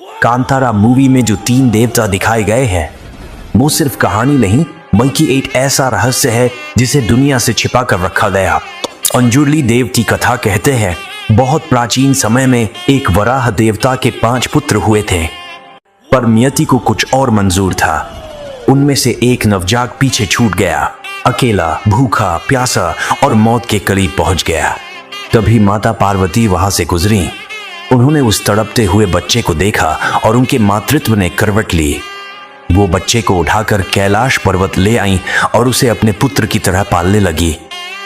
Kantara movie में जो 3 देवता दिखाए गए हैं वो सिर्फ कहानी नहीं बल्कि एक ऐसा रहस्य है जिसे दुनिया से छिपा कर रखा गया। अंजुर्ली देव की कथा कहते हैं बहुत प्राचीन समय में एक वराह देवता के 5 पुत्र हुए थे, पर नियति को कुछ और मंजूर था। उनमें से एक नवजात पीछे छूट गया, अकेला, भूखा, प्यासा और मौत के करीब पहुंच गया। तभी माता पार्वती वहां से गुजरी। उन्होंने उस तड़पते हुए बच्चे को देखा और उनके मातृत्व ने करवट ली। वो बच्चे को उठाकर कैलाश पर्वत ले आई और उसे अपने पुत्र की तरह पालने लगी।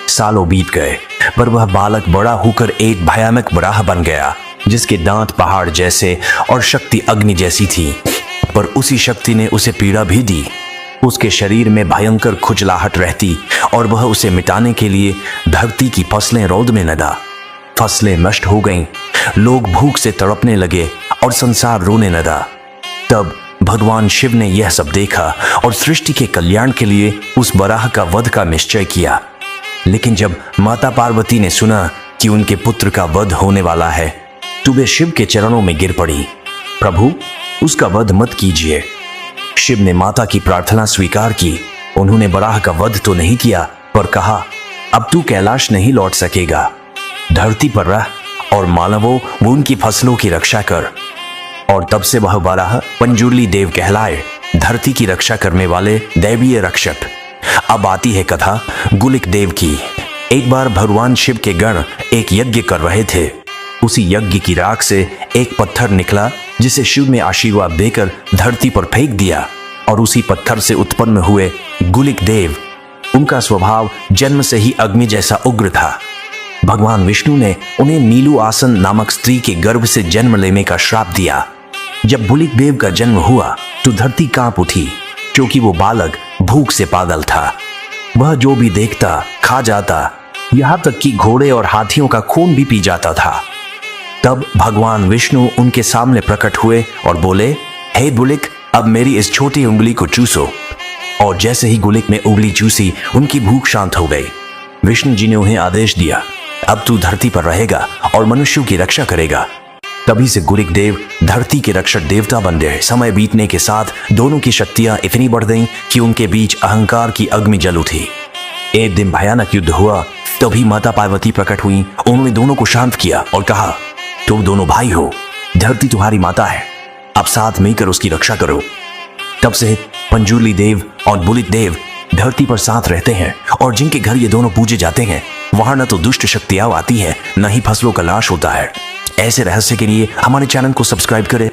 सालों बीत गए, पर वह बालक बड़ा होकर एक भयानक वराह बन गया, जिसके दांत पहाड़ जैसे और शक्ति अग्नि जैसी थी। पर उसी शक्ति ने उसे पीड़ा भी दी। उसके शरीर में भयंकर खुजलाहट रहती और वह उसे मिटाने के लिए धरती की फसलें रौद में लगा। फसलें नष्ट हो गईं, लोग भूख से तड़पने लगे और संसार रोने लगा। तब भगवान शिव ने यह सब देखा और सृष्टि के कल्याण के लिए उस वराह का वध का निश्चय किया। लेकिन जब माता पार्वती ने सुना कि उनके पुत्र का वध होने वाला है तो वे शिव के चरणों में गिर पड़ी। प्रभु, उसका वध मत कीजिए। शिव ने माता की प्रार्थना स्वीकार की। उन्होंने वराह का वध तो नहीं किया, पर कहा, अब तू कैलाश नहीं लौट सकेगा। धरती पर रह और मानवों वो उनकी फसलों की रक्षा कर। और तब से वह वराह पंजुर्ली देव कहलाए, धरती की रक्षा करने वाले दैवीय रक्षक। अब आती है कथा गुलिक देव की। एक बार भगवान शिव के गण एक यज्ञ कर रहे थे। उसी यज्ञ की राख से एक पत्थर निकला जिसे शिव ने आशीर्वाद देकर धरती पर फेंक दिया। और उसी पत्थर से उत्पन्न हुए गुलिक देव। उनका स्वभाव जन्म से ही अग्नि जैसा उग्र था। भगवान विष्णु ने उन्हें नीलू आसन नामक स्त्री के गर्भ से जन्म लेने का श्राप दिया। जब गुलिक देव का जन्म हुआ तो धरती कांप उठी, क्योंकि वो बालक भूख से पागल था। वह जो भी देखता खा जाता, यहाँ तक कि घोड़े और हाथियों का खून भी पी जाता था। तब भगवान विष्णु उनके सामने प्रकट हुए और बोले, हे गुलिक, अब मेरी इस छोटी उंगली को चूसो। और जैसे ही गुलिक ने उंगली चूसी, उनकी भूख शांत हो गई। विष्णु जी ने उन्हें आदेश दिया, अब तू धरती पर रहेगा और मनुष्यों की रक्षा करेगा। तभी से गुलिक देव धरती के रक्षक देवता बन गए। समय बीतने के साथ दोनों की शक्तियां इतनी बढ़ गईं कि उनके बीच अहंकार की अग्नि जल उठी। एक दिन भयानक युद्ध हुआ। तभी माता पार्वती प्रकट हुई। उन्होंने दोनों को शांत किया और कहा, तुम दोनों भाई हो, धरती तुम्हारी माता है, अब साथ मिलकर उसकी रक्षा करो। तब से पंजुर्ली देव और गुलिक देव धरती पर साथ रहते हैं और जिनके घर ये दोनों पूजे जाते हैं वहां न तो दुष्ट शक्तियां आती है, न ही फसलों का नाश होता है। ऐसे रहस्य के लिए हमारे चैनल को सब्सक्राइब करें।